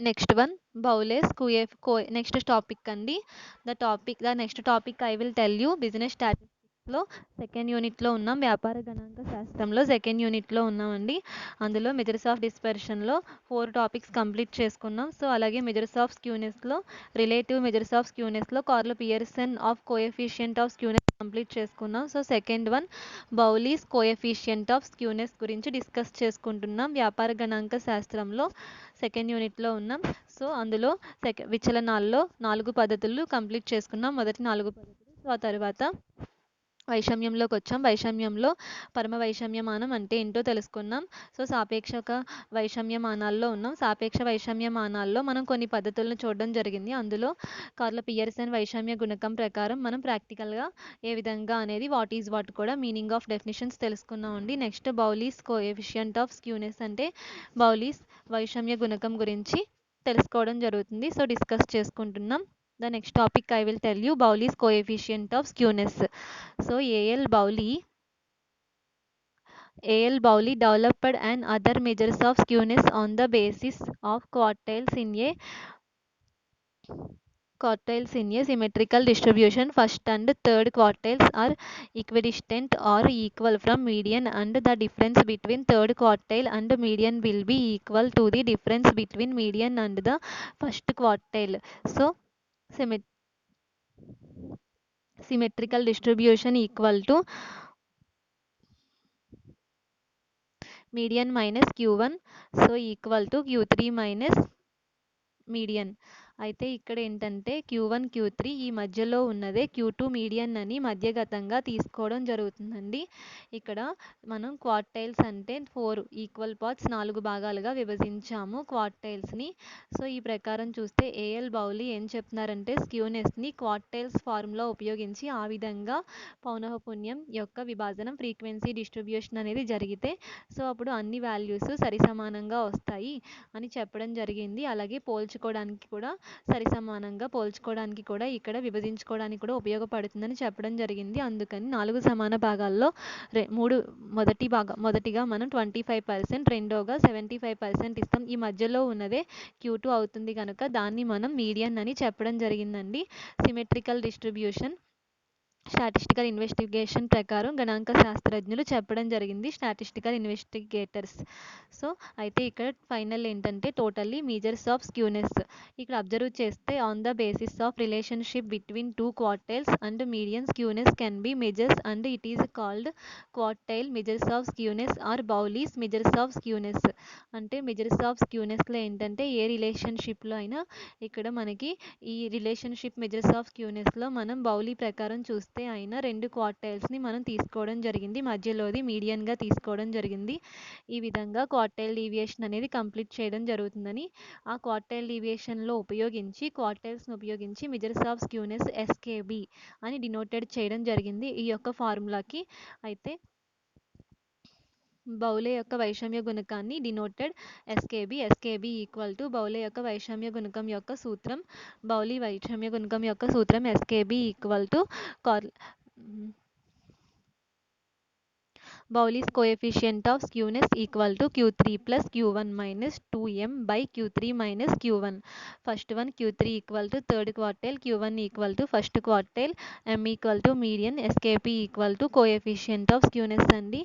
Next one Bowley's QF next topic అండి. The next topic I will tell you business స్టాటిస్టిక్స్లో second యూనిట్లో ఉన్నాం. వ్యాపార గణాంక శాస్త్రంలో సెకండ్ యూనిట్లో ఉన్నామండి. అందులో మెజర్స్ ఆఫ్ డిస్పర్షన్లో 4 టాపిక్స్ కంప్లీట్ చేసుకున్నాం. సో అలాగే మెజర్స్ ఆఫ్ స్క్యూనెస్లో రిలేటివ్ మెజర్స్ ఆఫ్ స్క్యూనెస్లో Karl Pearson of coefficient of skewness complete చేసుకున్నాం. So second one Bowley's coefficient of skewness గురించి డిస్కస్ చేసుకుంటున్నాం. వ్యాపార గణాంక శాస్త్రంలో సెకండ్ యూనిట్లో ఉన్నాం. సో అందులో విచలనాల్లో 4 పద్ధతులు కంప్లీట్ చేసుకున్నాం, మొదటి 4 పద్ధతులు. సో ఆ తర్వాత వైషమ్యంలోకి వచ్చాం. వైషమ్యంలో పరమ వైషమ్యమానం అంటే ఏంటో తెలుసుకున్నాం. సో సాపేక్షక వైషమ్యమానాల్లో ఉన్నాం. సాపేక్ష వైషమ్యమానాల్లో మనం కొన్ని పద్ధతులను చూడడం జరిగింది. అందులో కార్ల పియర్సన్ వైషమ్య గుణకం ప్రకారం మనం ప్రాక్టికల్గా ఏ విధంగా అనేది వాట్ ఈజ్ వాట్ కూడా మీనింగ్ ఆఫ్ డెఫినిషన్స్ తెలుసుకున్నామండి. Next Bowley's coefficient of skewness అంటే బౌలీస్ వైషమ్య గుణకం గురించి తెలుసుకోవడం జరుగుతుంది. సో డిస్కస్ చేసుకుంటున్నాం. The next topic I will tell you Bowley's coefficient of skewness. So A.L. Bowley developed and other measures of skewness on the basis of quartiles in a symmetrical distribution. First and third quartiles are equidistant or equal from median, and the difference between third quartile and median will be equal to the difference between median and the first quartile. So symmetrical distribution equal to median minus q1, so equal to q3 minus median. అయితే ఇక్కడ ఏంటంటే Q1 Q3 ఈ మధ్యలో ఉన్నదే Q2 median అని మధ్యగతంగా తీసుకోవడం జరుగుతుందండి. ఇక్కడ మనం క్వార్టైల్స్ అంటే 4 ఈక్వల్ పార్ట్స్ 4 భాగాలుగా విభజించాము క్వార్టైల్స్ని. సో ఈ ప్రకారం చూస్తే ఏఎల్ బౌలీ ఏం చెప్తున్నారంటే స్క్యూనెస్ని క్వార్టైల్స్ ఫార్ములా ఉపయోగించి ఆ విధంగా పౌనఃపున్యం యొక్క విభాజనం ఫ్రీక్వెన్సీ డిస్ట్రిబ్యూషన్ అనేది జరిగితే సో అప్పుడు అన్ని వాల్యూస్ సరిసమానంగా వస్తాయి అని చెప్పడం జరిగింది. అలాగే పోల్చుకోవడానికి కూడా సరిసమానంగా పోల్చుకోవడానికి కూడా ఇక్కడ విభజించుకోవడానికి కూడా ఉపయోగపడుతుందని చెప్పడం జరిగింది. అందుకని 4 సమాన భాగాల్లో మొదటిగా మనం 25%, రెండోగా 75% ఇస్తాం. ఈ మధ్యలో ఉన్నదే Q2 అవుతుంది కనుక దాన్ని మనం మీడియన్ అని చెప్పడం జరిగిందండి. సిమెట్రికల్ డిస్ట్రిబ్యూషన్ స్టాటిస్టికల్ ఇన్వెస్టిగేషన్ ప్రకారం గణాంక శాస్త్రజ్ఞులు చెప్పడం జరిగింది, స్టాటిస్టికల్ ఇన్వెస్టిగేటర్స్. సో అయితే ఇక్కడ ఫైనల్ ఏంటంటే టోటల్లీ మీజర్స్ ఆఫ్ స్క్యూనెస్ ఇక్కడ అబ్జర్వ్ చేస్తే on the basis of relationship between 2 quartiles and median skewness can be measures and it is called quartile measures of skewness or Bowley's measures of skewness. అంటే measures of స్క్యూనెస్లో ఏంటంటే ఏ రిలేషన్షిప్లో అయినా ఇక్కడ మనకి ఈ రిలేషన్షిప్ మెజర్స్ ఆఫ్ స్క్యూనెస్లో మనం బౌలీ ప్రకారం చూస్తే అయినా 2 క్వార్టైల్స్ని మనం తీసుకోవడం జరిగింది, మధ్యలోది మీడియన్గా తీసుకోవడం జరిగింది. ఈ విధంగా క్వార్టైల్ డీవియేషన్ అనేది కంప్లీట్ చేయడం జరుగుతుందని ఆ క్వార్టైల్ డీవియేషన్లో క్వార్టైల్స్ని ఉపయోగించి మెజర్స్ ఆఫ్ స్క్యూనెస్ SKB అని డినోటెడ్ చేయడం జరిగింది ఈ యొక్క ఫార్ములాకి. అయితే బౌలే యొక్క వైషమ్య గుణకాన్ని డినోటెడ్ SKB ఈక్వల్ టు బౌలే యొక్క వైషమ్య గుణకం యొక్క సూత్రం. బౌలీ వైషమ్య గుణకం యొక్క సూత్రం SKB equal to Bowley's coefficient of skewness equal to Q3 plus Q1 minus 2m by Q3 minus Q1. First one Q3 equal to third quartile, Q1 equal to first quartile, m equal to median, SKP equal to coefficient of skewness అండి.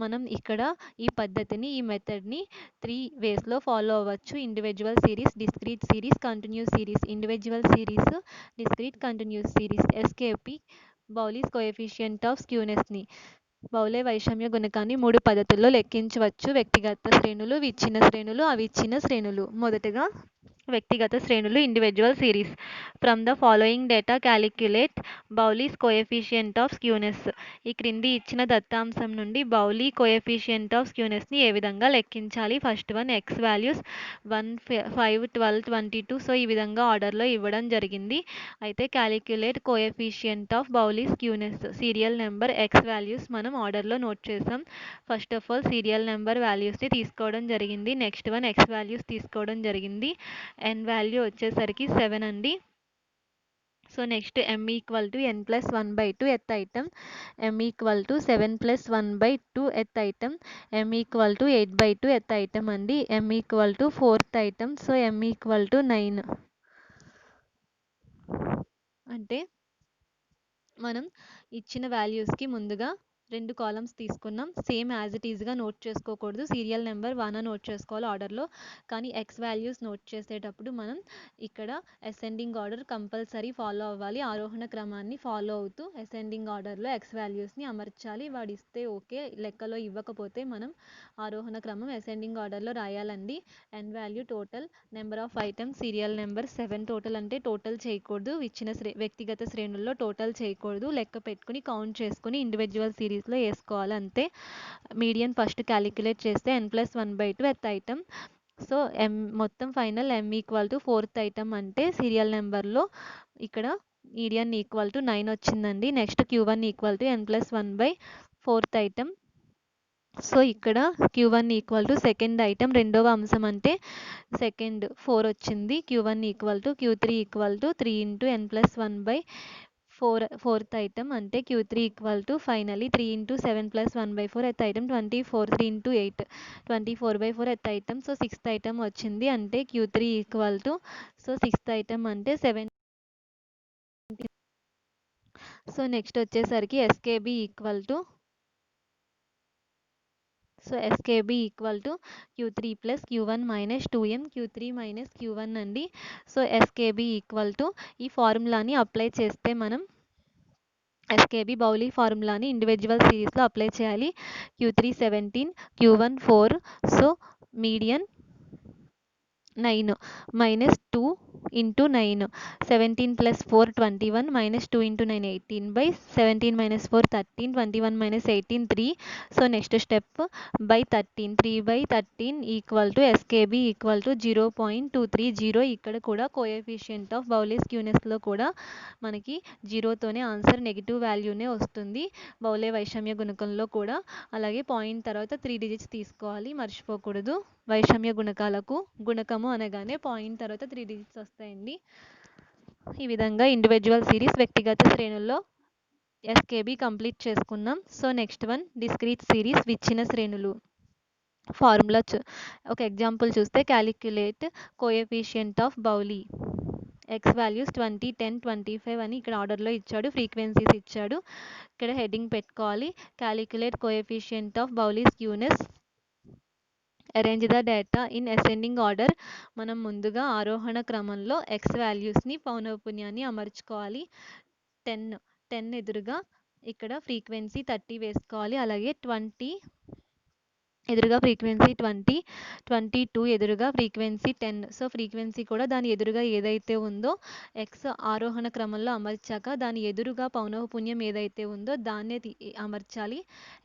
మనం ఇక్కడ ఈ పద్ధతిని ఈ మెథడ్ని 3 వేస్లో follow అవ్వచ్చు. Individual series, discrete series, continuous series. Individual series, discrete, continuous series. SKP Bowley's coefficient of స్క్యూనెస్ని బౌలే వైషమ్య గుణకాన్ని 3 పద్ధతుల్లో లెక్కించవచ్చు. వ్యక్తిగత శ్రేణులు, విచ్ఛిన్న శ్రేణులు, అవిచ్ఛిన్న శ్రేణులు. మొదటగా వ్యక్తిగత శ్రేణులు individual series. From the following data calculate Bowley's coefficient of skewness. ఈ క్రింది ఇచ్చిన దత్తాంశం నుండి బౌలీ కోఎఫిషియంట్ ఆఫ్ స్క్యూనెస్ని ఏ విధంగా లెక్కించాలి. First one X values 1, 5, 12, 22. So ఈ విధంగా ఆర్డర్లో ఇవ్వడం జరిగింది. అయితే calculate coefficient of Bowley skewness. Serial number X values మనం ఆర్డర్లో నోట్ చేసాం. First of all serial number వాల్యూస్ని తీసుకోవడం జరిగింది. నెక్స్ట్ వన్ X వాల్యూస్ తీసుకోవడం జరిగింది. N వాల్యూ వచ్చేసరికి 7 అండి. So next m equal to n plus 1/2 ఎత్ item, m equal to 7 plus 1/2 ఎత్ ఐటమ్, m ఈక్వల్ టు 8/2 ఎత్ ఐటమ్ అండి, m equal to 4th item. So m equal to 9. అంటే మనం ఇచ్చిన వాల్యూస్కి ముందుగా 2 కాలమ్స్ తీసుకున్నాం. సేమ్ యాజ్ ఇట్ ఈజ్గా నోట్ చేసుకోకూడదు, సీరియల్ నెంబర్ 1 నోట్ చేసుకోవాలి ఆర్డర్లో. కానీ ఎక్స్ వాల్యూస్ నోట్ చేసేటప్పుడు మనం ఇక్కడ అసెండింగ్ ఆర్డర్ కంపల్సరీ ఫాలో అవ్వాలి. ఆరోహణ క్రమాన్ని ఫాలో అవుతూ అసెండింగ్ ఆర్డర్లో ఎక్స్ వాల్యూస్ని అమర్చాలి. వాడు ఇస్తే ఓకే, లెక్కలో ఇవ్వకపోతే మనం ఆరోహణ క్రమం అసెండింగ్ ఆర్డర్లో రాయాలండి. N value total number of items serial number 7. Total అంటే టోటల్ చేయకూడదు, ఇచ్చిన వ్యక్తిగత శ్రేణుల్లో టోటల్ చేయకూడదు, లెక్క పెట్టుకుని కౌంట్ చేసుకుని ఇండివిజువల్ సిరీస్లో వేసుకోవాలి అంతే. మీడియన్ ఫస్ట్ క్యాలిక్యులేట్ చేస్తే n ప్లస్ 1/2 ఎత్ ఐటమ్. సో మొత్తం final m equal to 4th item అంటే సీరియల్ నెంబర్లో ఇక్కడ మీడియన్ ఈక్వల్ టు 9 వచ్చిందండి. Next q1 equal to n plus 1/4th item. So ఇక్కడ q1 equal to second item, రెండవ అంశం అంటే సెకండ్ 4 వచ్చింది. q1 equal to q3 equal to 3 into n plus 1/4th item అంటే q3 equal to finally 3 into 7 plus 1/4 ఎత్ item 24, 3 into 8 24/4 ఎత్ item. So 6th item వచ్చింది అంటే q3 equal to, so 6th item అంటే 7. సో నెక్స్ట్ వచ్చేసరికి SKB equal to, so SKB equal to q3 plus q1 minus 2m q3 minus q1 అండి. So SKB equal to ఈ ఫార్ములాని apply చేస్తే మనం SKB బౌలీ ఫార్ములాని individual సిరీస్లో apply చేయాలి. q3 17, q1 4. So median 9 minus 2 into 9, 17 plus 4 21 minus 2 into 9 18/17 minus 4 13, 21 minus 18 3. So next step by 13, 3/13 equal to SKB equal to 0.230. ఇక్కడ కూడా coefficient of బౌలేస్ క్యూనెస్లో కూడా మనకి జీరోతోనే ఆన్సర్ నెగిటివ్ వాల్యూనే వస్తుంది. బౌలే వైషమ్య గుణకంలో కూడా అలాగే పాయింట్ తర్వాత 3 డిజిట్స్ తీసుకోవాలి, మర్చిపోకూడదు. వైషమ్య గుణకాలకు గుణకము అనగానే పాయింట్ తర్వాత 3 డిజిట్స్ వస్తాయండి. ఈ విధంగా ఇండివిజువల్ సిరీస్ వ్యక్తిగత శ్రేణుల్లో ఎస్కేబి కంప్లీట్ చేసుకున్నాం. So next one discrete series విచ్ఛిన్న శ్రేణులు ఫార్ములా ఒక ఎగ్జాంపుల్ చూస్తే calculate coefficient of Bowley X values 20, 10, 25 అని ఇక్కడ ఆర్డర్లో ఇచ్చాడు, ఫ్రీక్వెన్సీస్ ఇచ్చాడు. ఇక్కడ హెడ్డింగ్ పెట్టుకోవాలి, calculate coefficient of Bowley's skewness, arrange the data in ascending order. మనం ముందుగా ఆరోహణ క్రమంలో ఎక్స్ వాల్యూస్ని పౌనఃపున్యాన్ని అమర్చుకోవాలి. 10 ఎదురుగా ఇక్కడ ఫ్రీక్వెన్సీ 30 వేసుకోవాలి, అలాగే 20 ఎదురుగా ఫ్రీక్వెన్సీ 20, 22 ఎదురుగా ఫ్రీక్వెన్సీ 10. సో ఫ్రీక్వెన్సీ కూడా దాని ఎదురుగా ఏదైతే ఉందో ఎక్స్ ఆరోహణ క్రమంలో అమర్చాక దాని ఎదురుగా పౌనఃపున్యం ఏదైతే ఉందో దాన్నే అమర్చాలి.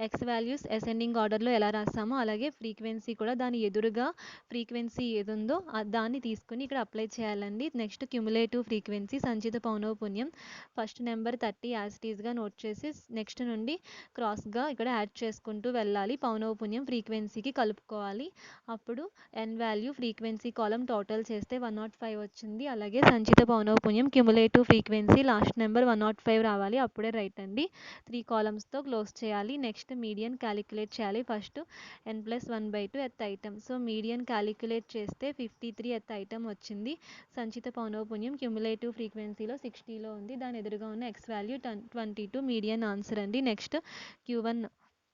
ఎక్స్ వాల్యూస్ అసెండింగ్ ఆర్డర్లో ఎలా రాస్తామో అలాగే ఫ్రీక్వెన్సీ కూడా దాని ఎదురుగా ఫ్రీక్వెన్సీ ఏది ఉందో దాన్ని తీసుకుని ఇక్కడ అప్లై చేయాలండి. నెక్స్ట్ క్యుములేటివ్ ఫ్రీక్వెన్సీ సంచిత పౌనఃపున్యం ఫస్ట్ నెంబర్ 30 యాజ్ ఇట్ ఈస్గా నోట్ చేసి నెక్స్ట్ నుండి క్రాస్గా ఇక్కడ యాడ్ చేసుకుంటూ వెళ్ళాలి. పౌనఃపున్యం ఫ్రీక్వెన్సీకి కలుపుకోవాలి. అప్పుడు ఎన్ వాల్యూ ఫ్రీక్వెన్సీ కాలం టోటల్ చేస్తే 105 వచ్చింది. అలాగే సంచిత పౌనఃపున్యం క్యుములేటివ్ ఫ్రీక్వెన్సీ లాస్ట్ నెంబర్ 105 రావాలి, అప్పుడే రైట్ అండి. 3 కాలమ్స్తో క్లోజ్ చేయాలి. నెక్స్ట్ మీడియన్ క్యాలిక్యులేట్ చేయాలి. ఫస్ట్ n ప్లస్ 1/2 ఎత్ ఐటమ్. సో మీడియన్ క్యాలిక్యులేట్ చేస్తే 53 ఎత్ ఐటమ్ వచ్చింది. సంచిత పౌనఃపున్యం క్యుములేటివ్ ఫ్రీక్వెన్సీలో 60లో ఉంది, దాని ఎదురుగా ఉన్న ఎక్స్ వాల్యూ 22 మీడియన్ ఆన్సర్ అండి. నెక్స్ట్ q1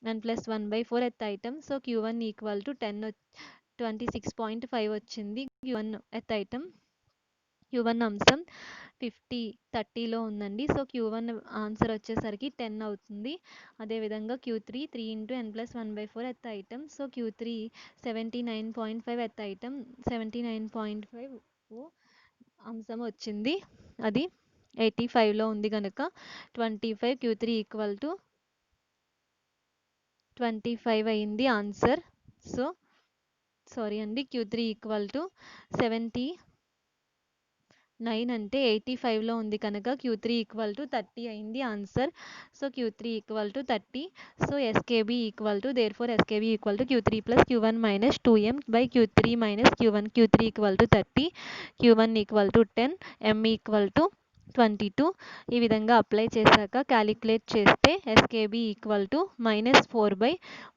n ప్లస్ 1/4 ఎత్ item. So q1 equal to 26.5 వచ్చింది. q1 ఎత్ ఐటమ్, q1 అంశం 30లో ఉందండి. సో q1 ఆన్సర్ వచ్చేసరికి 10 అవుతుంది. అదేవిధంగా q3 3 ఇంటూ n ప్లస్ 1/4 ఎత్ ఐటమ్. సో q3 79.5 ఎత్ ఐటమ్, 79.5 అంశం వచ్చింది, అది 85లో ఉంది కనుక 25 q3 ఈక్వల్ టు 25 అయింది ఆన్సర్. సో సారీ అండి, q3 ఈక్వల్ టు 79 అంటే 85లో ఉంది కనుక q3 ఈక్వల్ టు 30 అయింది answer. So q3 equal to 30. So SKB equal to therefore SKB equal to q3 plus q1 minus 2m by q3 minus q1. q3 equal to 30, q1 equal to 10, m equal to 22 ఈ విధంగా apply చేశాక calculate చేస్తే ఎస్కేబి equal to -4 by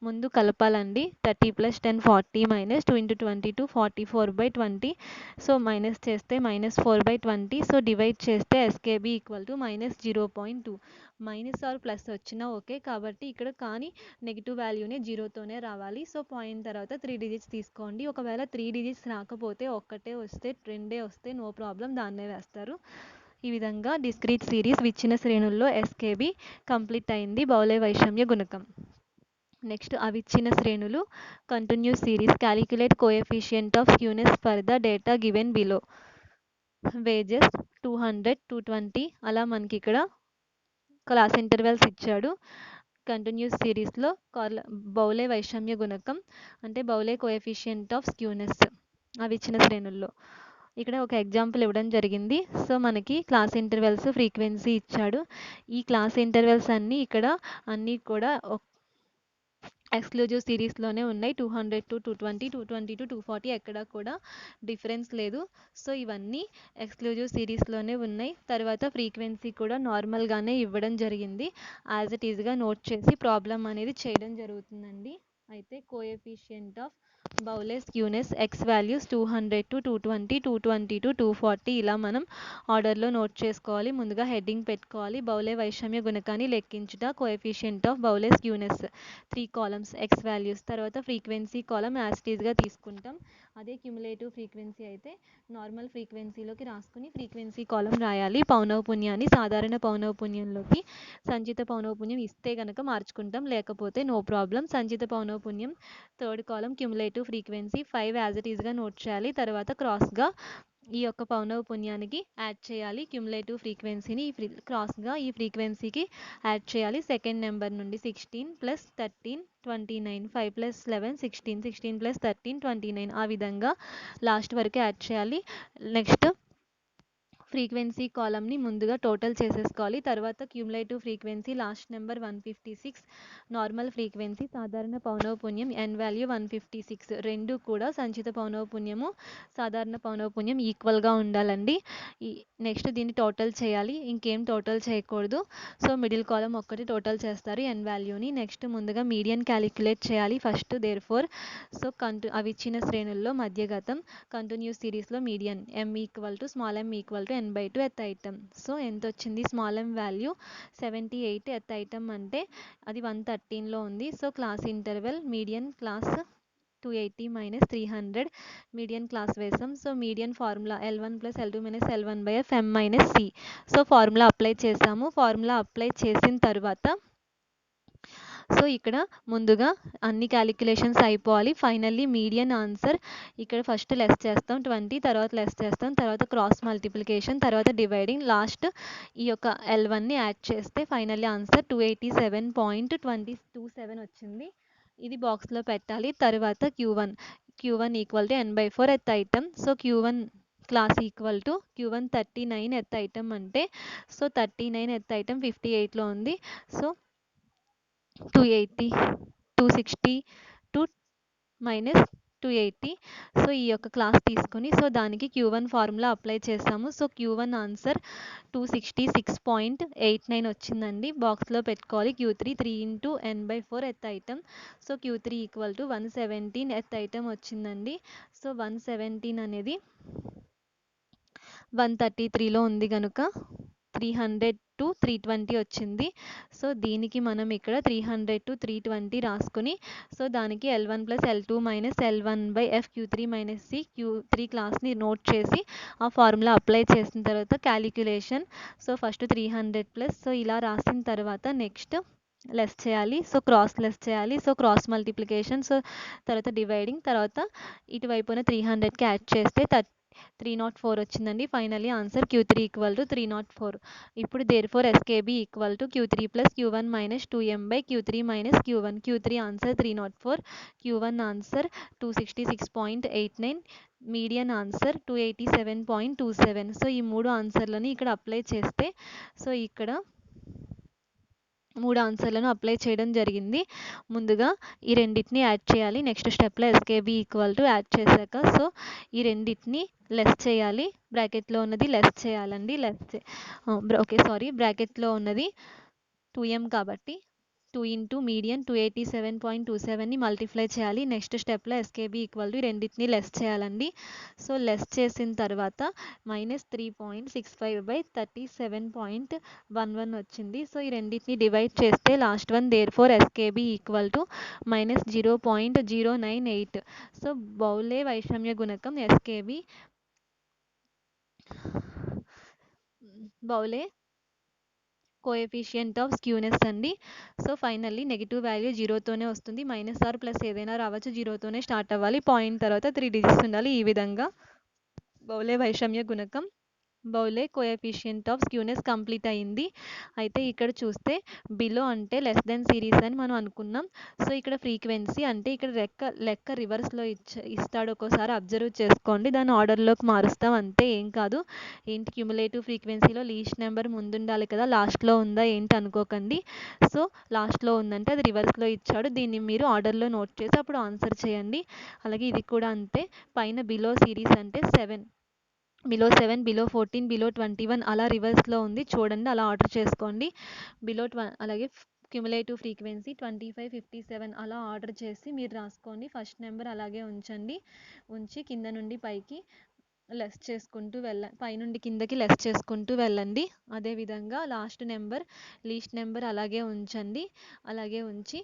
ముందు కలపాలండి 30 + 10 40 - 2 × 22 44/20 so minus చేస్తే -4/20 so divide చేస్తే ఎస్కేబి equal to -0.2 minus R plus వచ్చినా ఓకే కాబట్టి ఇక్కడ కానీ నెగిటివ్ వాల్యూనే జీరోతోనే రావాలి సో పాయింట్ తర్వాత 3 డిజిట్స్ తీసుకోండి ఒకవేళ 3 డిజిట్స్ రాకపోతే ఒక్కటే వస్తే రెండే వస్తే నో ప్రాబ్లం దాన్నే వేస్తారు ఈ విధంగా డిస్క్రీట్ సిరీస్ విచ్చిన శ్రేణుల్లో ఎస్కేబి కంప్లీట్ అయింది బౌలే వైషమ్య గుణకం నెక్స్ట్ అవిచ్చిన శ్రేణులు continuous series calculate coefficient of skewness for the data given below wages 200 220 అలా మనకి ఇక్కడ క్లాస్ ఇంటర్వెల్స్ ఇచ్చాడు కంటిన్యూస్ సిరీస్లో బౌలే వైషమ్య గుణకం అంటే బౌలే కోఎఫిషియంట్ ఆఫ్ స్క్యూనెస్ అవిచ్చిన శ్రేణుల్లో ఇక్కడ ఒక ఎగ్జాంపుల్ ఇవ్వడం జరిగింది సో మనకి క్లాస్ ఇంటర్వెల్స్ ఫ్రీక్వెన్సీ ఇచ్చాడు ఈ క్లాస్ ఇంటర్వెల్స్ అన్నీ ఇక్కడ అన్నీ కూడా ఎక్స్క్లూజివ్ సిరీస్లోనే ఉన్నాయి 200 to 220 220 to 240 ఎక్కడ కూడా డిఫరెన్స్ లేదు సో ఇవన్నీ ఎక్స్క్లూజివ్ సిరీస్లోనే ఉన్నాయి తర్వాత ఫ్రీక్వెన్సీ కూడా నార్మల్గానే ఇవ్వడం జరిగింది యాజ్ ఇట్ ఈజ్గా నోట్ చేసి ప్రాబ్లం అనేది చేయడం జరుగుతుందండి అయితే coefficient of Bowley skewness X values 200 to 220 220 to 240 ఇలా మనం ఆర్డర్లో నోట్ చేసుకోవాలి ముందుగా హెడ్డింగ్ పెట్టుకోవాలి బౌలే వైషమ్య గుణకాన్ని లెక్కించుట coefficient of Bowley skewness 3 columns X values తర్వాత ఫ్రీక్వెన్సీ కాలమ్ యాజ్ ఇట్ ఈజ్గా తీసుకుంటాం అదే క్యుములేటివ్ ఫ్రీక్వెన్సీ అయితే నార్మల్ ఫ్రీక్వెన్సీలోకి రాసుకుని ఫ్రీక్వెన్సీ కాలమ్ రాయాలి పౌనఃపున్యాన్ని సాధారణ పౌనఃపున్యంలోకి సంచిత పౌనఃపున్యం ఇస్తే కనుక మార్చుకుంటాం లేకపోతే నో ప్రాబ్లం సంచిత పౌనఃపున్యం third column cumulative frequency 5 as it ఈజ్గా నోట్ చేయాలి తర్వాత క్రాస్గా ఈ యొక్క పౌనఃపున్యానికి యాడ్ చేయాలి క్యుములేటివ్ ఫ్రీక్వెన్సీని క్రాస్గా ఈ ఫ్రీక్వెన్సీకి యాడ్ చేయాలి సెకండ్ నెంబర్ నుండి 16 + 13 29 5 + 11 16 16 + 13 29 ఆ విధంగా లాస్ట్ వరకు యాడ్ చేయాలి నెక్స్ట్ ఫ్రీక్వెన్సీ కాలమ్ని ముందుగా టోటల్ చేసేసుకోవాలి తర్వాత cumulative frequency last number 156 normal frequency సాధారణ పౌనఃపున్యం ఎన్ వాల్యూ 156 రెండు కూడా సంచిత పౌనఃపున్యము సాధారణ పౌనఃపున్యం ఈక్వల్గా ఉండాలండి ఈ నెక్స్ట్ దీన్ని టోటల్ చేయాలి ఇంకేం టోటల్ చేయకూడదు సో మిడిల్ కాలమ్ ఒక్కటి టోటల్ చేస్తారు ఎన్ వాల్యూని నెక్స్ట్ ముందుగా మీడియన్ క్యాలిక్యులేట్ చేయాలి ఫస్ట్ దేర్ ఫోర్ సో అవి ఇచ్చిన శ్రేణుల్లో మధ్యగతం కంటిన్యూస్ సిరీస్లో median m = small m = n/2 ఎత్ ఐటమ్ సో ఎంత వచ్చింది స్మాల్ m వాల్యూ 78 ఎత్ ఐటమ్ అంటే అది 113లో ఉంది so class interval median class 280 - 300 median class వేసాం so median formula L1 + L2 - L1/f m - c so formula apply చేసాము ఫార్ములా అప్లై చేసిన తర్వాత సో ఇక్కడ ముందుగా అన్ని క్యాలిక్యులేషన్స్ అయిపోవాలి ఫైనల్లీ మీడియన్ ఆన్సర్ ఇక్కడ ఫస్ట్ లెస్ చేస్తాం 20 తర్వాత లెస్ చేస్తాం తర్వాత క్రాస్ మల్టిప్లికేషన్ తర్వాత డివైడింగ్ లాస్ట్ ఈ యొక్క L1ని యాడ్ చేస్తే ఫైనల్లీ ఆన్సర్ 287.27 వచ్చింది ఇది బాక్స్లో పెట్టాలి తర్వాత Q1 = n/4 ఎత్ item so Q1 class equal to Q1 39 ఎత్ ఐటమ్ అంటే సో 39 ఎత్ ఐటమ్ 58లో ఉంది సో 280 260 2 - 280 సో ఈ యొక్క క్లాస్ తీసుకొని సో దానికి Q1 ఫార్ములా అప్లై చేసాము సో Q1 ఆన్సర్ 266.89 వచ్చిందండి బాక్స్లో పెట్టుకోవాలి Q3 3 × n/4 ఎత్ ఐటమ్ సో Q3 = 117 ఎత్ ఐటమ్ వచ్చిందండి సో 117 అనేది 133లో ఉంది కనుక 300 to 320 వచ్చింది సో దీనికి మనం ఇక్కడ 300 to 320 రాసుకుని సో దానికి L1 + L2 - L1/f Q3 - c Q3 క్లాస్ని note చేసి ఆ ఫార్ములా అప్లై చేసిన తర్వాత calculation so first 300 plus so ఇలా రాసిన తర్వాత నెక్స్ట్ లెస్ చేయాలి సో క్రాస్ లెస్ చేయాలి సో క్రాస్ మల్టిప్లికేషన్ సో తర్వాత డివైడింగ్ తర్వాత ఇటువైపున 300కి యాడ్ చేస్తే 304 వచ్చిందండి ఫైనల్లీ ఆన్సర్ Q3 = 304 ఇప్పుడు therefore SKB equal to Q3 + Q1 - 2m/Q3 - Q1 Q3 answer 304 Q1 answer 266.89 median answer 287.27 so ఈ మూడు ఆన్సర్లని ఇక్కడ అప్లై చేస్తే సో ఇక్కడ 3 ఆన్సర్‌లను అప్లై చేయడం జరిగింది. ముందుగా ఈ రెండిటిని యాడ్ చేయాలి. నెక్స్ట్ స్టెప్‌లో ఎస్‌కేబీ ఈక్వల్ టు యాడ్ చేశాక ఈ రెండిటిని లెస్ చేయాలి. బ్రాకెట్‌లో ఉన్నది లెస్ చేయాలండి. ఓకే. సారీ, బ్రాకెట్‌లో ఉన్నది 2m కాబట్టి 2 ఇంటూ మీడియన్ 287.27ని మల్టిప్లై చేయాలి. నెక్స్ట్ స్టెప్‌లో ఎస్‌కేబీ ఈక్వల్ టు రెండిటిని లెస్ చేయాలండి. లెస్ చేసిన తర్వాత -3.65/37.11 వచ్చింది. ఈ రెండిటిని డివైడ్ చేస్తే last one therefore SKB equal to -0.098. బౌలే వైషమ్య గుణకం ఎస్‌కేబీ బౌలే కోఎఫిషియంట్ ఆఫ్ స్క్యూనెస్ అండి. ఫైనల్లీ నెగిటివ్ వాల్యూ 0తోనే వస్తుంది. -r ప్లస్ ఏదైనా రావచ్చు. 0తోనే స్టార్ట్ అవ్వాలి. పాయింట్ తర్వాత 3 డిజిట్స్ ఉండాలి. ఈ విధంగా బౌలే వైషమ్య గుణకం, బౌలే కోఎఫిషియంట్ ఆఫ్ స్క్యూనెస్ కంప్లీట్ అయింది. అయితే ఇక్కడ చూస్తే బిలో అంటే లెస్ దెన్ సిరీస్ అని మనం అనుకున్నాం. ఇక్కడ ఫ్రీక్వెన్సీ అంటే ఇక్కడ లెక్క రివర్స్లో ఇస్తాడు. ఒక్కోసారి అబ్జర్వ్ చేసుకోండి. దాన్ని ఆర్డర్లోకి మారుస్తాం అంతే, ఏం కాదు. ఏంటి క్యుములేటివ్ ఫ్రీక్వెన్సీలో లీస్ట్ నెంబర్ ముందుండాలి కదా, లాస్ట్లో ఉందా ఏంటి అనుకోకండి. లాస్ట్లో ఉందంటే అది రివర్స్లో ఇచ్చాడు. దీన్ని మీరు ఆర్డర్లో నోట్ చేసి అప్పుడు ఆన్సర్ చేయండి. అలాగే ఇది కూడా అంతే. పైన బిలో సిరీస్ అంటే 7, బిలో 7, బిలో 14, బిలో 21 అలా రివర్స్లో ఉంది చూడండి, అలా ఆర్డర్ చేసుకోండి. అలాగే క్యుములేటివ్ ఫ్రీక్వెన్సీ 25, 57 అలా ఆర్డర్ చేసి మీరు రాసుకోండి. ఫస్ట్ నెంబర్ అలాగే ఉంచి కింద నుండి పైకి లెస్ చేసుకుంటూ పైనుండి కిందకి లెస్ చేసుకుంటూ వెళ్ళండి. అదేవిధంగా లీస్ట్ నెంబర్ అలాగే ఉంచండి. అలాగే ఉంచి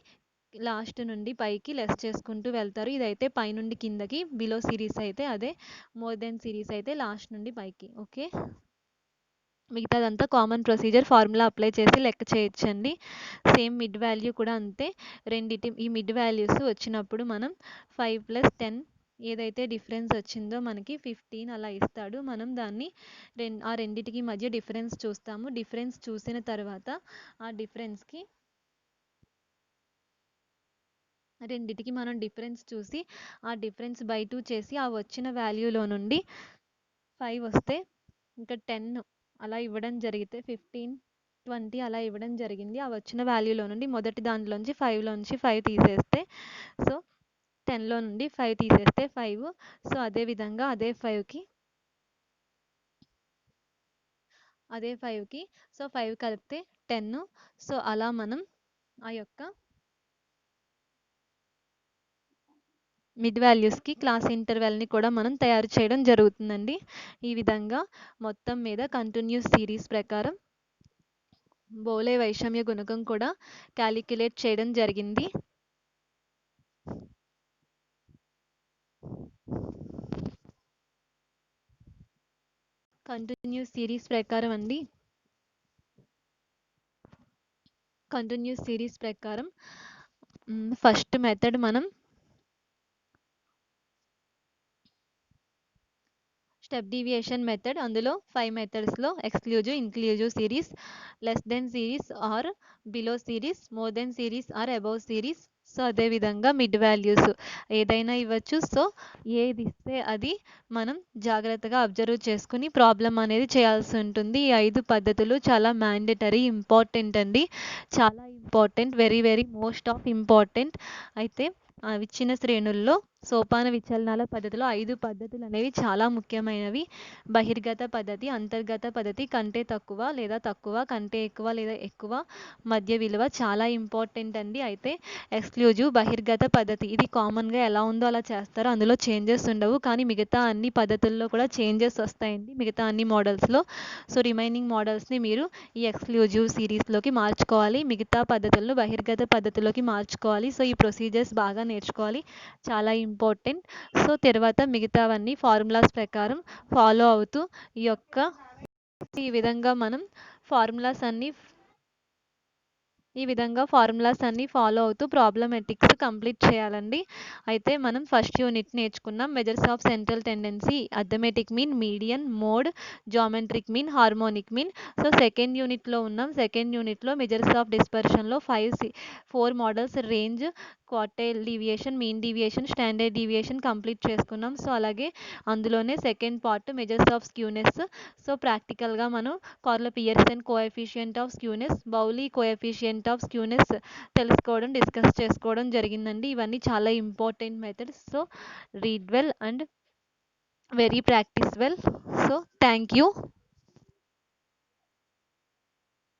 లాస్ట్ నుండి పైకి లెస్ చేసుకుంటూ వెళ్తారు. ఇదైతే పైనుండి కిందకి, బిలో సిరీస్ అయితే అదే, మోర్ దెన్ సిరీస్ అయితే లాస్ట్ నుండి పైకి. ఓకే, మిగతాదంతా కామన్ ప్రొసీజర్, ఫార్ములా అప్లై చేసి లెక్క చేయొచ్చండి. సేమ్ మిడ్ వాల్యూ కూడా అంతే. ఈ మిడ్ వాల్యూస్ వచ్చినప్పుడు మనం 5 + 10 ఏదైతే డిఫరెన్స్ వచ్చిందో మనకి 15 అలా ఇస్తాడు. మనం దాన్ని ఆ రెండిటికి మధ్య డిఫరెన్స్ చూస్తాము. డిఫరెన్స్ చూసిన తర్వాత ఆ రెండిటికి మనం డిఫరెన్స్ చూసి ఆ డిఫరెన్స్ బై 2 చేసి ఆ వచ్చిన వాల్యూలో నుండి 5 వస్తే ఇంకా 10 అలా ఇవ్వడం జరిగితే 15, 20 అలా ఇవ్వడం జరిగింది. ఆ వచ్చిన వాల్యూలో నుండి మొదటి దాంట్లోంచి 5లోంచి 5 తీసేస్తే 10లో నుండి 5 తీసేస్తే 5. అదేవిధంగా అదే 5కి 5 కలిపితే 10. అలా మనం ఆ యొక్క మిడ్ వాల్యూస్కి క్లాస్ ఇంటర్వెల్ని కూడా మనం తయారు చేయడం జరుగుతుందండి. ఈ విధంగా మొత్తం మీద కంటిన్యూస్ సిరీస్ ప్రకారం బౌలే వైషమ్య గుణకం కూడా క్యాలిక్యులేట్ చేయడం జరిగింది. కంటిన్యూస్ సిరీస్ ప్రకారం ఫస్ట్ మెథడ్ మనం స్టెప్ డీవియేషన్ మెథడ్. అందులో 5 మెథడ్స్లో exclusive, inclusive series, less than series or below series, more than series or above series. అదేవిధంగా మిడ్ వాల్యూస్ ఏదైనా ఇవ్వచ్చు. ఏది ఇస్తే అది మనం జాగ్రత్తగా అబ్జర్వ్ చేసుకుని ప్రాబ్లం అనేది చేయాల్సి ఉంటుంది. ఈ 5 పద్ధతులు చాలా మ్యాండేటరీ, ఇంపార్టెంట్ అండి, చాలా important, very very most of important. అయితే ఇచ్చిన శ్రేణుల్లో సోపాన విచలనాల పద్ధతిలో 5 పద్ధతులు అనేవి చాలా ముఖ్యమైనవి. బహిర్గత పద్ధతి, అంతర్గత పద్ధతి, కంటే తక్కువ లేదా తక్కువ, కంటే ఎక్కువ లేదా ఎక్కువ, మధ్య విలువ చాలా ఇంపార్టెంట్ అండి. అయితే ఎక్స్క్లూజివ్, బహిర్గత పద్ధతి ఇది కామన్గా ఎలా ఉందో అలా చేస్తారు, అందులో చేంజెస్ ఉండవు. కానీ మిగతా అన్ని పద్ధతుల్లో కూడా చేంజెస్ వస్తాయండి, మిగతా అన్ని మోడల్స్లో. రిమైనింగ్ మోడల్స్ని మీరు ఈ ఎక్స్క్లూజివ్ సిరీస్లోకి మార్చుకోవాలి, మిగతా పద్ధతులను బహిర్గత పద్ధతిలోకి మార్చుకోవాలి. ఈ ప్రొసీజర్స్ బాగా నేర్చుకోవాలి, చాలా ఇంపార్టెంట్. తర్వాత మిగతావన్నీ ఫార్ములాస్ ప్రకారం ఫాలో అవుతూ ఈ విధంగా మనం ఫార్ములాస్ అన్నీ ఫాలో అవుతూ ప్రాబ్లమెటిక్స్ కంప్లీట్ చేయాలండి. అయితే మనం ఫస్ట్ యూనిట్ నేర్చుకున్నాం, measures of central tendency, arithmetic mean, median, mode, geometric mean, harmonic mean. Second యూనిట్లో ఉన్నాం. సెకండ్ యూనిట్లో మెజర్స్ ఆఫ్ డిస్పర్షన్లో 4 models, range, quartile deviation, mean deviation, standard deviation complete చేసుకున్నాం. అలాగే అందులోనే second part measures of skewness. ప్రాక్టికల్గా మనం కార్లో Pearson coefficient of skewness, Bowley coefficient point of skewness తెలుసుకోవడం, డిస్కస్ చేసుకోవడం జరిగిందండి. ఇవన్నీ చాలా important methods. So read well and very practice well. So thank you.